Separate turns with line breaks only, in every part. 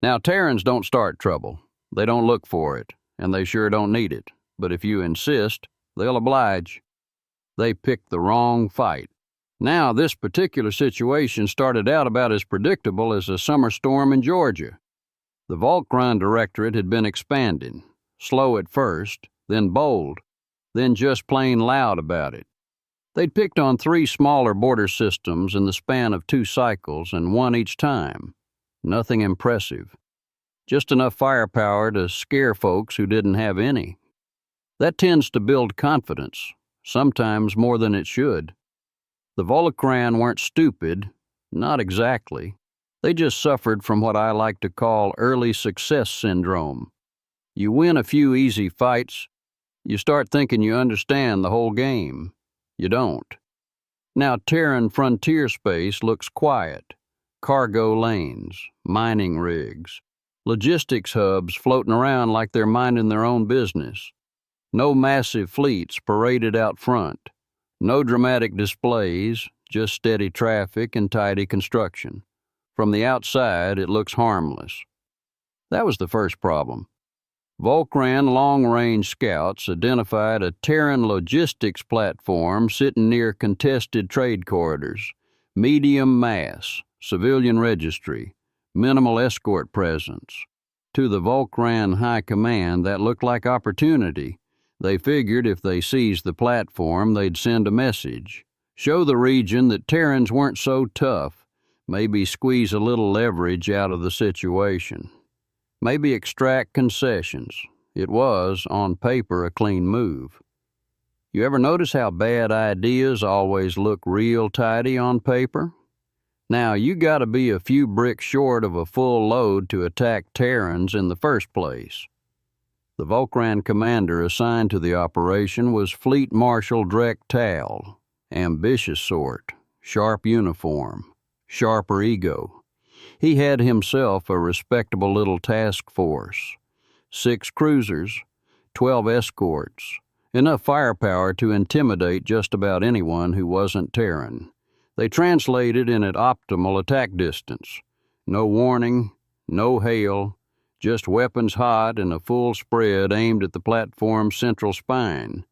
Now, Terrans don't start trouble. They don't look for it, and they sure don't need it. But if you insist, they'll oblige. They picked the wrong fight. Now, this particular situation started out about as predictable as a summer storm in Georgia. The Volkran Directorate had been expanding, slow at first, then bold, then just plain loud about it. They'd picked on 3 smaller border systems in the span of 2 cycles and won each time. Nothing impressive. Just enough firepower to scare folks who didn't have any. That tends to build confidence, sometimes more than it should. The Volkran weren't stupid, not exactly. They just suffered from what I like to call early success syndrome. You win a few easy fights, you start thinking you understand the whole game. You don't. Now, Terran frontier space looks quiet. Cargo lanes, mining rigs, logistics hubs floating around like they're minding their own business. No massive fleets paraded out front. No dramatic displays, just steady traffic and tidy construction. From the outside, it looks harmless. That was the first problem. Volkran long-range scouts identified a Terran logistics platform sitting near contested trade corridors, medium mass, civilian registry, minimal escort presence. To the Volkran High Command, that looked like opportunity. They figured if they seized the platform, they'd send a message, show the region that Terrans weren't so tough, maybe squeeze a little leverage out of the situation. Maybe extract concessions. It was, on paper, a clean move. You ever notice how bad ideas always look real tidy on paper? Now, you gotta be a few bricks short of a full load to attack Terrans in the first place. The Volkran commander assigned to the operation was Fleet Marshal Drek Tal. Ambitious sort, sharp uniform, sharper ego. He had himself a respectable little task force. 6 cruisers, 12 escorts, enough firepower to intimidate just about anyone who wasn't Terran. They translated in at optimal attack distance. No warning, no hail, just weapons hot and a full spread aimed at the platform's central spine.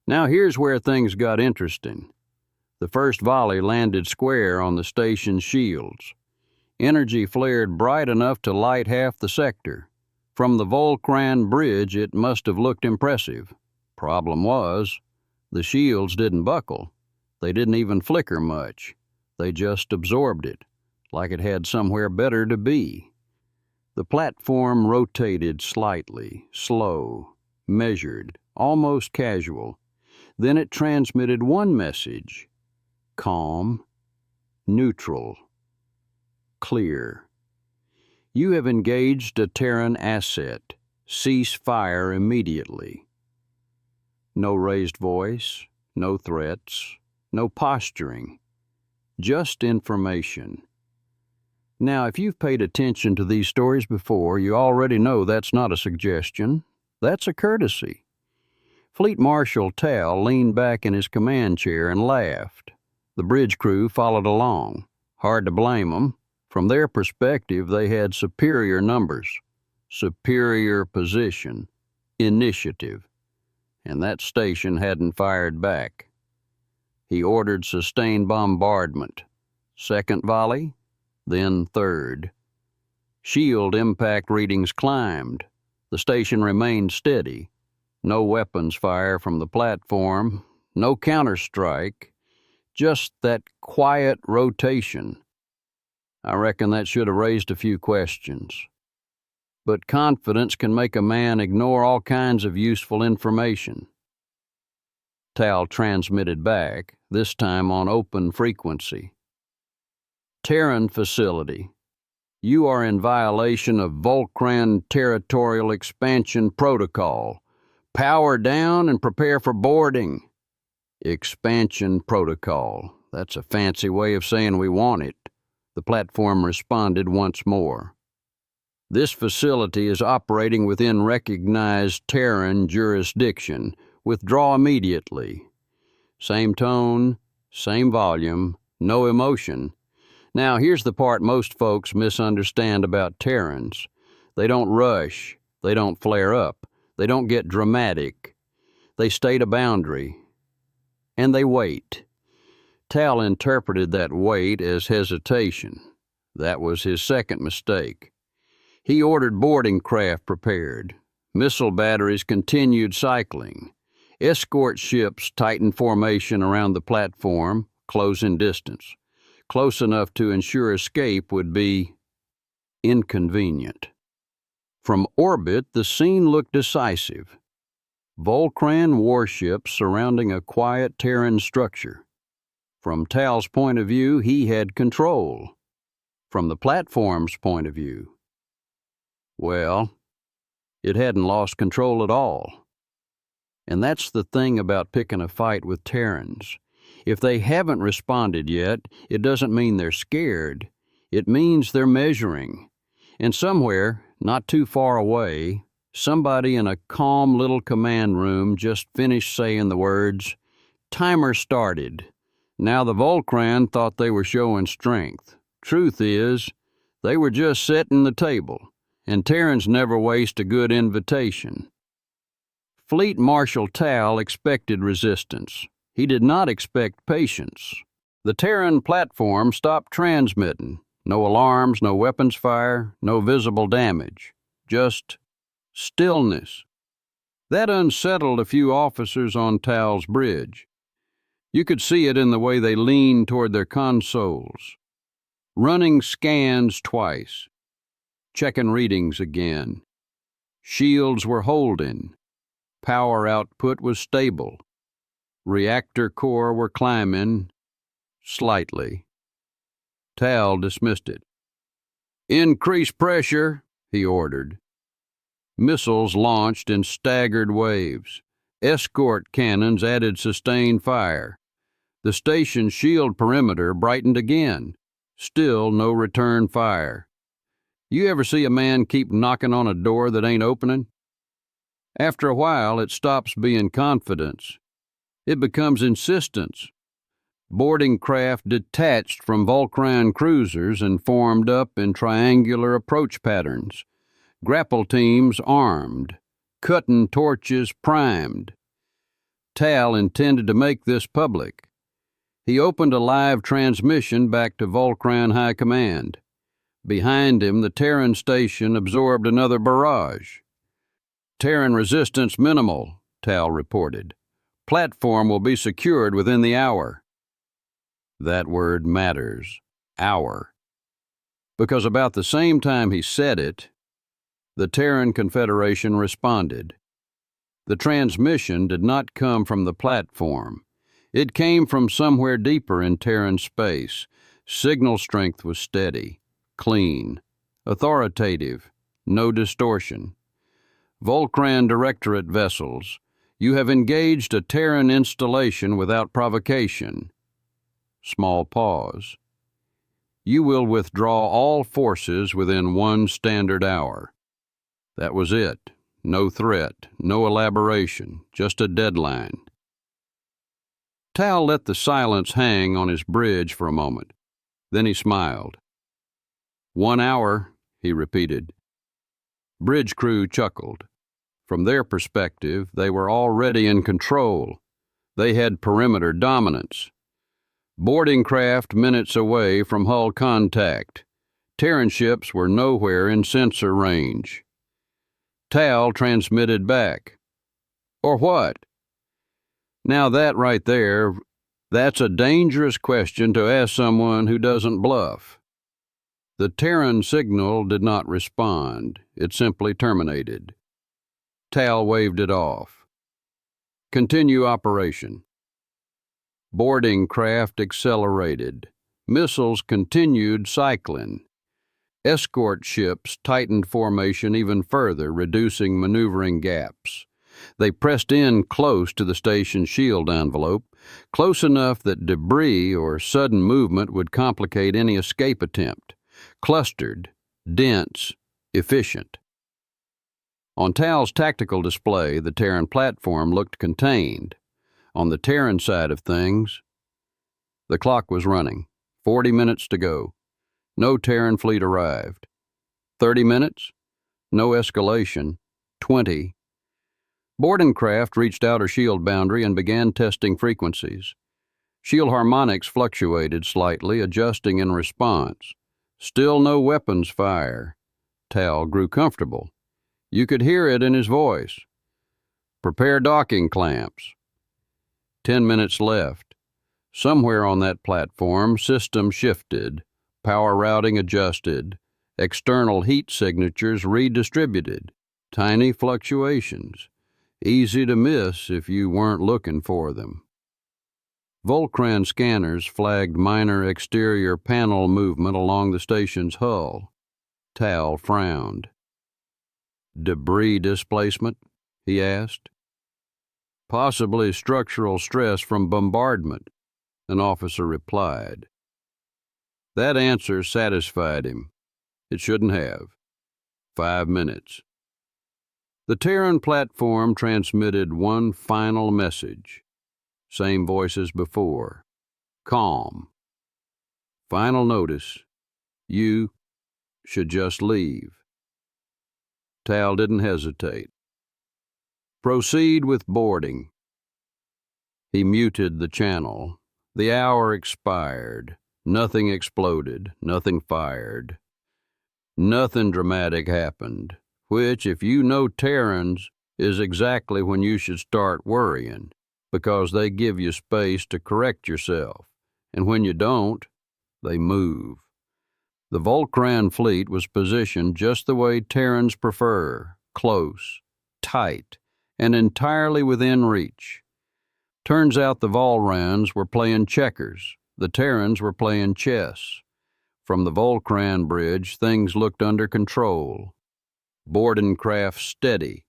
Now here's where things got interesting. The first volley landed square on the station's shields. Energy flared bright enough to light half the sector. From the Volkran bridge, it must have looked impressive. Problem was, the shields didn't buckle. They didn't even flicker much. They just absorbed it, like it had somewhere better to be. The platform rotated slightly, slow, measured, almost casual. Then it transmitted one message: calm, neutral, clear. You have engaged a Terran asset. Cease fire immediately. No raised voice, no threats, no posturing. Just information. Now, if you've paid attention to these stories before, you already know that's not a suggestion. That's a courtesy. Fleet Marshal Tal leaned back in his command chair and laughed. The bridge crew followed along. Hard to blame them. From their perspective, they had superior numbers, superior position, initiative, and that station hadn't fired back. He ordered sustained bombardment. Second volley, then third. Shield impact readings climbed. The station remained steady. No weapons fire from the platform, no counterstrike, just that quiet rotation. I reckon that should have raised a few questions. But confidence can make a man ignore all kinds of useful information. Tal transmitted back, this time on open frequency. Terran facility. You are in violation of Volkran Territorial Expansion Protocol. Power down and prepare for boarding. Expansion Protocol. That's a fancy way of saying we want it. The platform responded once more. This facility is operating within recognized Terran jurisdiction. Withdraw immediately. Same tone, same volume, no emotion. Now, here's the part most folks misunderstand about Terrans. They don't rush. They don't flare up. They don't get dramatic. They state a boundary. And they wait. Tal interpreted that wait as hesitation. That was his second mistake. He ordered boarding craft prepared. Missile batteries continued cycling. Escort ships tightened formation around the platform, close in distance. Close enough to ensure escape would be inconvenient. From orbit, the scene looked decisive. Volkran warships surrounding a quiet Terran structure. From Tal's point of view, he had control. From the platform's point of view, well, it hadn't lost control at all. And that's the thing about picking a fight with Terrans. If they haven't responded yet, it doesn't mean they're scared. It means they're measuring. And somewhere, not too far away, somebody in a calm little command room just finished saying the words, "Timer started." Now the Volkran thought they were showing strength. Truth is, they were just setting the table, and Terrans never waste a good invitation. Fleet Marshal Tal expected resistance. He did not expect patience. The Terran platform stopped transmitting. No alarms, no weapons fire, no visible damage. Just stillness. That unsettled a few officers on Tal's bridge. You could see it in the way they leaned toward their consoles. Running scans twice. Checking readings again. Shields were holding. Power output was stable. Reactor core were climbing, slightly. Tal dismissed it. "Increase pressure," he ordered. Missiles launched in staggered waves. Escort cannons added sustained fire. The station's shield perimeter brightened again. Still no return fire. You ever see a man keep knocking on a door that ain't opening? After a while, it stops being confidence. It becomes insistence. Boarding craft detached from Volkran cruisers and formed up in triangular approach patterns. Grapple teams armed. Cutting torches primed. Tal intended to make this public. He opened a live transmission back to Volkran High Command. Behind him, the Terran station absorbed another barrage. "Terran resistance minimal," Tal reported. "Platform will be secured within the hour." That word matters. Hour. Because about the same time he said it, the Terran Confederation responded. The transmission did not come from the platform. It came from somewhere deeper in Terran space. Signal strength was steady, clean, authoritative, no distortion. Volkran Directorate vessels, you have engaged a Terran installation without provocation. Small pause. You will withdraw all forces within 1 standard hour. That was it. No threat, no elaboration, just a deadline. Tal let the silence hang on his bridge for a moment. Then he smiled. 1 hour, he repeated. Bridge crew chuckled. From their perspective, they were already in control. They had perimeter dominance. Boarding craft minutes away from hull contact. Terran ships were nowhere in sensor range. Tal transmitted back. Or what? Now that right there, that's a dangerous question to ask someone who doesn't bluff. The Terran signal did not respond. It simply terminated. Tal waved it off. Continue operation. Boarding craft accelerated. Missiles continued cycling. Escort ships tightened formation even further, reducing maneuvering gaps. They pressed in close to the station's shield envelope, close enough that debris or sudden movement would complicate any escape attempt. Clustered, dense, efficient. On Tal's tactical display, the Terran platform looked contained. On the Terran side of things, the clock was running. 40 minutes to go. No Terran fleet arrived. 30 minutes? No escalation. 20. Boarding craft reached outer shield boundary and began testing frequencies. Shield harmonics fluctuated slightly, adjusting in response. Still no weapons fire. Tal grew comfortable. You could hear it in his voice. Prepare docking clamps. 10 minutes left. Somewhere on that platform, system shifted, power routing adjusted, external heat signatures redistributed. Tiny fluctuations. Easy to miss if you weren't looking for them. Volkran scanners flagged minor exterior panel movement along the station's hull. Tal frowned. Debris displacement? He asked. Possibly structural stress from bombardment, an officer replied. That answer satisfied him. It shouldn't have. 5 minutes. The Terran platform transmitted one final message. Same voice as before. Calm. Final notice. You should just leave. Tal didn't hesitate. Proceed with boarding. He muted the channel. The hour expired. Nothing exploded. Nothing fired. Nothing dramatic happened, which, if you know Terrans, is exactly when you should start worrying, because they give you space to correct yourself, and when you don't, they move. The Volkran fleet was positioned just the way Terrans prefer, close, tight, and entirely within reach. Turns out the Volrans were playing checkers, the Terrans were playing chess. From the Volkran bridge, things looked under control. Boarding craft steady,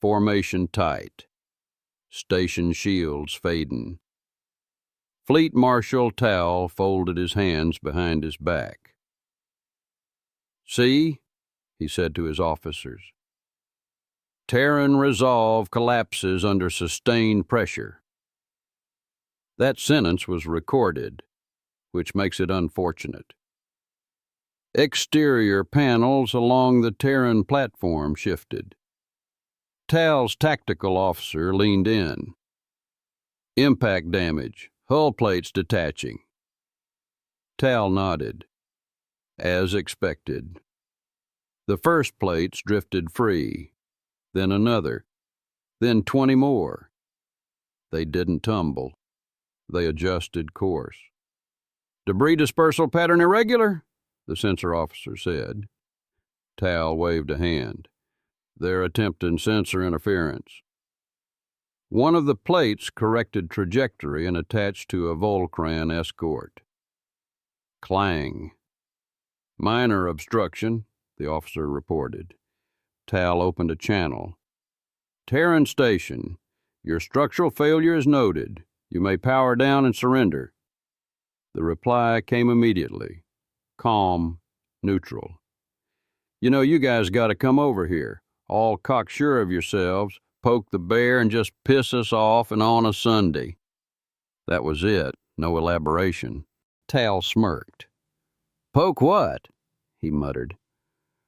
formation tight. Station shields fading. Fleet Marshal Tal folded his hands behind his back. See, he said to his officers. Terran resolve collapses under sustained pressure. That sentence was recorded, which makes it unfortunate. Exterior panels along the Terran platform shifted. Tal's tactical officer leaned in. Impact damage, hull plates detaching. Tal nodded. As expected. The first plates drifted free, then another, then 20 more. They didn't tumble. They adjusted course. Debris dispersal pattern irregular? The sensor officer said. Tal waved a hand. They're attempting sensor interference. One of the plates corrected trajectory and attached to a Volkran escort. Clang. Minor obstruction, the officer reported. Tal opened a channel. Terran Station, your structural failure is noted. You may power down and surrender. The reply came immediately. Calm, neutral. You know, you guys got to come over here, all cocksure of yourselves, poke the bear and just piss us off, and on a Sunday. That was it, no elaboration. Tal smirked. Poke what? He muttered.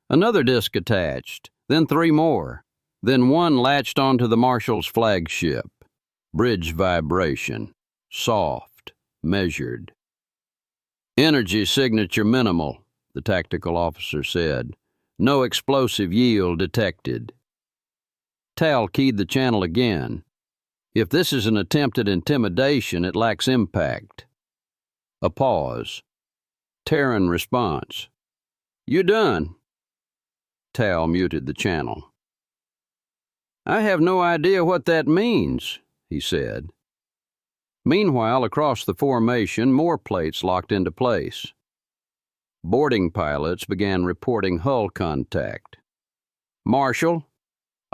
Another disc attached, then 3 more, then one latched onto the Marshal's flagship. Bridge vibration, soft, measured. Energy signature minimal, the tactical officer said. No explosive yield detected. Tal keyed the channel again. If this is an attempt at intimidation, it lacks impact. A pause. Terran Response. You done? Tal muted the channel. I have no idea what that means, he said. Meanwhile, across the formation, more plates locked into place. Boarding pilots began reporting hull contact. Marshal,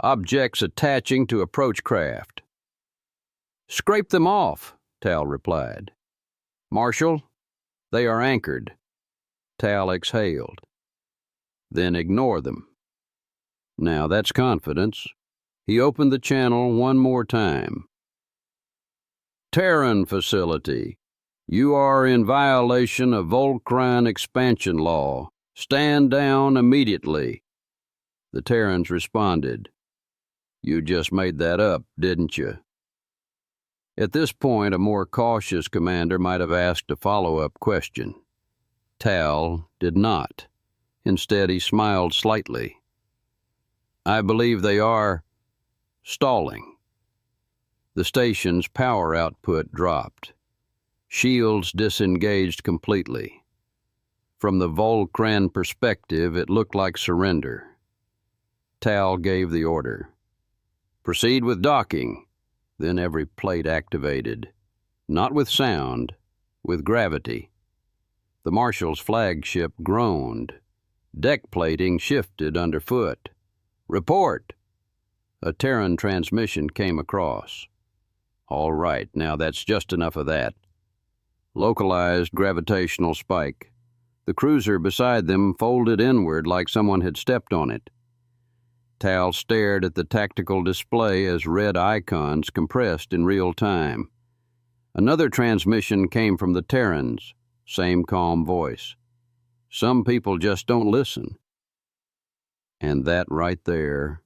objects attaching to approach craft. Scrape them off, Tal replied. Marshal, they are anchored. Tal exhaled. Then ignore them. Now that's confidence. He opened the channel one more time. Terran facility. You are in violation of Volkran expansion law. Stand down immediately. The Terrans responded. You just made that up, didn't you? At this point, a more cautious commander might have asked a follow-up question. Tal did not. Instead, he smiled slightly. I believe they are stalling. The station's power output dropped. Shields disengaged completely. From the Volkran perspective, it looked like surrender. Tal gave the order. Proceed with docking. Then every plate activated. Not with sound, with gravity. The Marshal's flagship groaned. Deck plating shifted underfoot. Report! A Terran transmission came across. All right, now that's just enough of that. Localized gravitational spike. The cruiser beside them folded inward like someone had stepped on it. Tal stared at the tactical display as red icons compressed in real time. Another transmission came from the Terrans, same calm voice. Some people just don't listen. And that right there,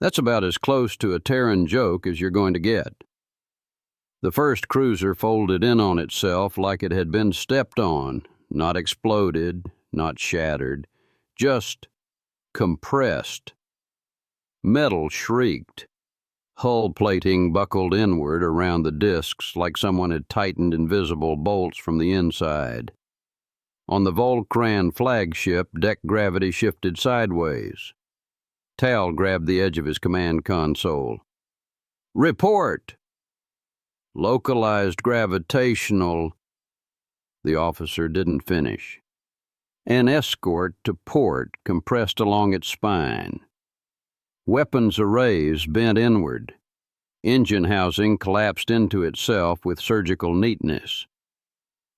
that's about as close to a Terran joke as you're going to get. The first cruiser folded in on itself like it had been stepped on, not exploded, not shattered, just compressed. Metal shrieked. Hull plating buckled inward around the discs like someone had tightened invisible bolts from the inside. On the Volkran flagship, deck gravity shifted sideways. Tal grabbed the edge of his command console. Report! Localized gravitational. The officer didn't finish. An escort to port compressed along its spine. Weapons arrays bent inward. Engine housing collapsed into itself with surgical neatness.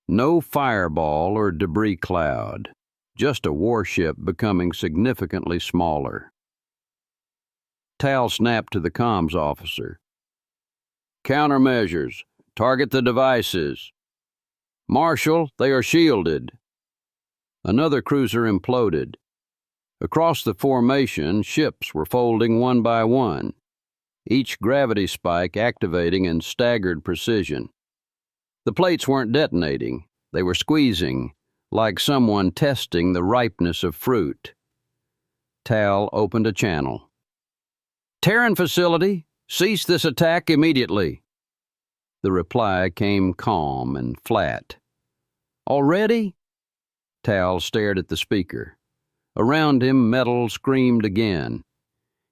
No fireball or debris cloud, just a warship becoming significantly smaller. Tal snapped to the comms officer. Countermeasures. Target the devices. Marshal, they are shielded. Another cruiser imploded. Across the formation, ships were folding one by one, each gravity spike activating in staggered precision. The plates weren't detonating, they were squeezing, like someone testing the ripeness of fruit. Tal opened a channel. Terran facility, cease this attack immediately. The reply came calm and flat. Already? Tal stared at the speaker. Around him, metal screamed again.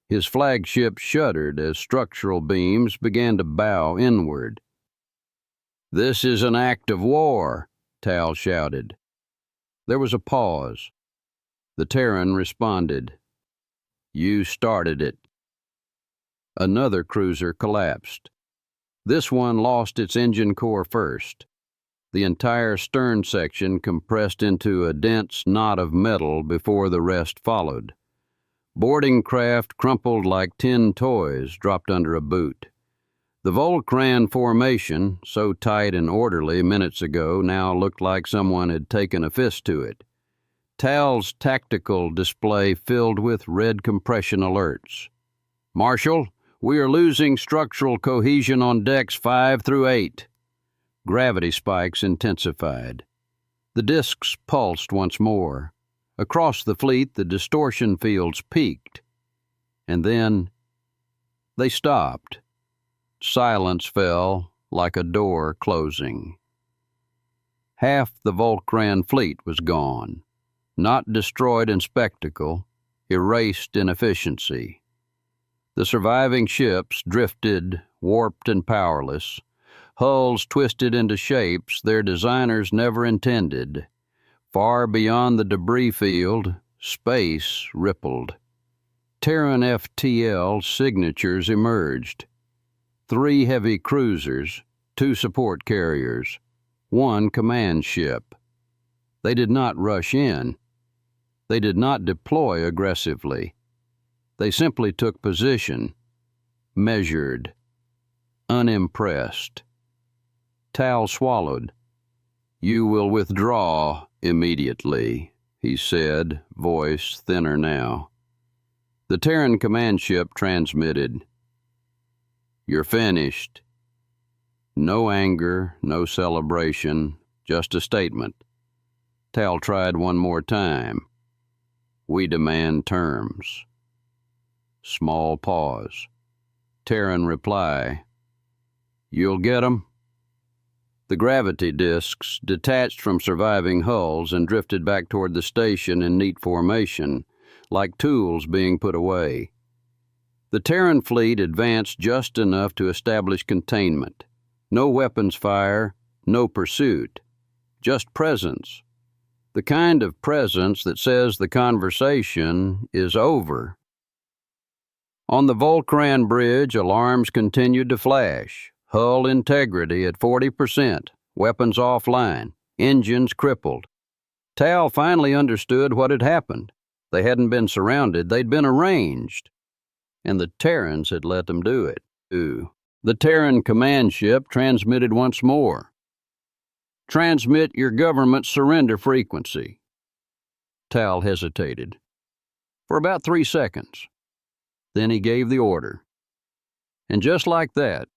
His flagship shuddered as structural beams began to bow inward. This is an act of war, Tal shouted. There was a pause. The Terran responded. You started it. Another cruiser collapsed. This one lost its engine core first. The entire stern section compressed into a dense knot of metal before the rest followed. Boarding craft crumpled like tin toys dropped under a boot. The Volkran formation, so tight and orderly minutes ago, now looked like someone had taken a fist to it. Tal's tactical display filled with red compression alerts. Marshal, we are losing structural cohesion on decks 5 through 8. Gravity spikes intensified. The discs pulsed once more. Across the fleet, the distortion fields peaked. And then they stopped. Silence fell like a door closing. Half the Volkran fleet was gone. Not destroyed in spectacle, erased in efficiency. The surviving ships drifted, warped and powerless, hulls twisted into shapes their designers never intended. Far beyond the debris field, space rippled. Terran FTL signatures emerged. 3 heavy cruisers, 2 support carriers, 1 command ship. They did not rush in. They did not deploy aggressively. They simply took position, measured, unimpressed. Tal swallowed. "You will withdraw immediately," he said, voice thinner now. The Terran command ship transmitted. "You're finished." No anger, no celebration, just a statement. Tal tried one more time. "We demand terms." Small pause. Terran reply. "You'll get 'em?" The gravity discs detached from surviving hulls and drifted back toward the station in neat formation, like tools being put away. The Terran fleet advanced just enough to establish containment. No weapons fire, no pursuit, just presence. The kind of presence that says the conversation is over. On the Volkran bridge, alarms continued to flash. Hull integrity at 40%, weapons offline, engines crippled. Tal finally understood what had happened. They hadn't been surrounded, they'd been arranged. And the Terrans had let them do it, too. The Terran command ship transmitted once more. "Transmit your government's surrender frequency." Tal hesitated. For about 3 seconds. Then he gave the order. And just like that,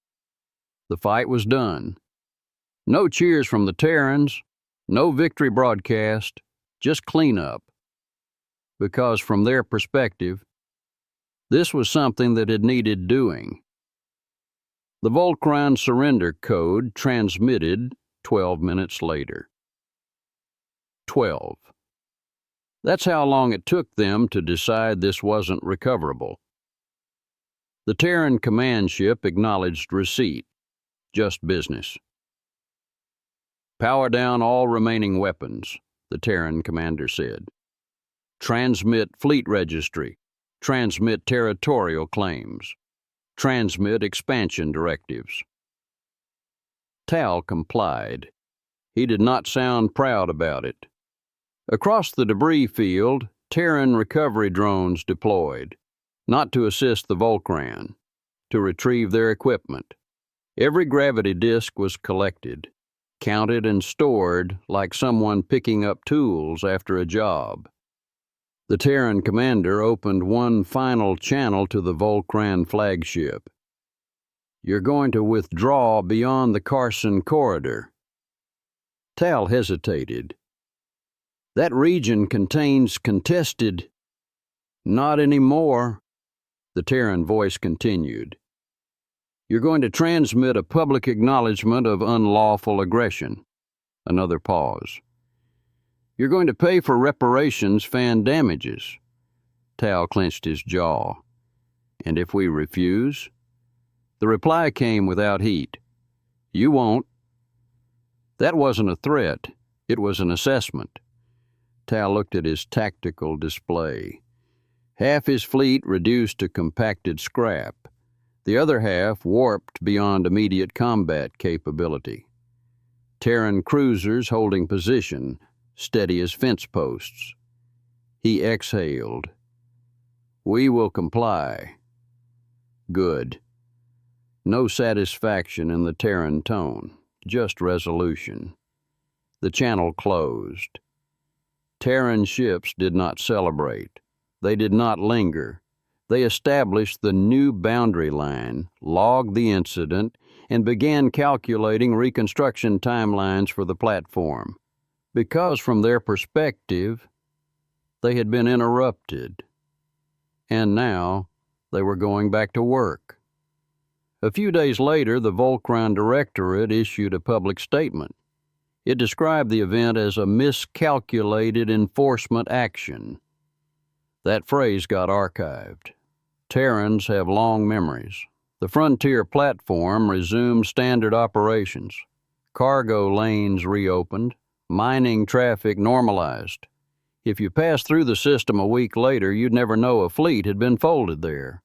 the fight was done. No cheers from the Terrans, no victory broadcast, just cleanup. Because from their perspective, this was something that had needed doing. The Volkran surrender code transmitted 12 minutes later. 12. That's how long it took them to decide this wasn't recoverable. The Terran command ship acknowledged receipt. Just business. "Power down all remaining weapons," the Terran commander said. "Transmit fleet registry. Transmit territorial claims. Transmit expansion directives." Tal complied. He did not sound proud about it. Across the debris field, Terran recovery drones deployed, not to assist the Volkran, to retrieve their equipment. Every gravity disk was collected, counted and stored like someone picking up tools after a job. The Terran commander opened one final channel to the Volkran flagship. "You're going to withdraw beyond the Carson corridor." Tal hesitated. "That region contains contested—" "Not anymore," the Terran voice continued. "You're going to transmit a public acknowledgement of unlawful aggression." Another pause. "You're going to pay for reparations fan damages." Tal clenched his jaw. "And if we refuse?" The reply came without heat. "You won't." That wasn't a threat. It was an assessment. Tal looked at his tactical display. Half his fleet reduced to compacted scrap. The other half warped beyond immediate combat capability. Terran cruisers holding position, steady as fence posts. He exhaled. "We will comply." Good. No satisfaction in the Terran tone, just resolution. The channel closed. Terran ships did not celebrate. They did not linger. They established the new boundary line, logged the incident, and began calculating reconstruction timelines for the platform. Because from their perspective, they had been interrupted. And now they were going back to work. A few days later, the Volkran Directorate issued a public statement. It described the event as a miscalculated enforcement action. That phrase got archived. Terrans have long memories. The Frontier platform resumed standard operations. Cargo lanes reopened. Mining traffic normalized. If you passed through the system a week later, you'd never know a fleet had been folded there.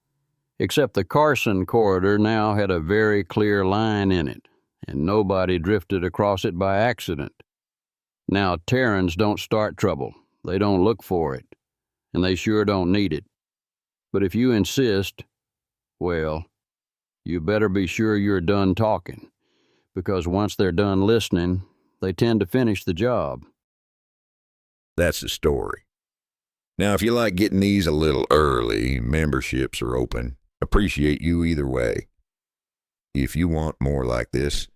Except the Carson corridor now had a very clear line in it, and nobody drifted across it by accident. Now Terrans don't start trouble. They don't look for it, and they sure don't need it. But if you insist, well, you better be sure you're done talking, because once they're done listening, they tend to finish the job.
That's the story. Now, if you like getting these a little early, memberships are open. Appreciate you either way. If you want more like this,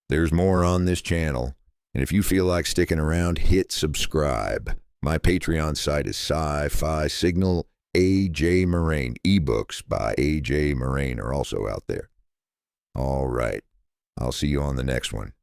there's more on this channel. And if you feel like sticking around, hit subscribe. My Patreon site is Sci-Fi Signal A.J. Moraine. Ebooks by A.J. Moraine are also out there. All right. I'll see you on the next one.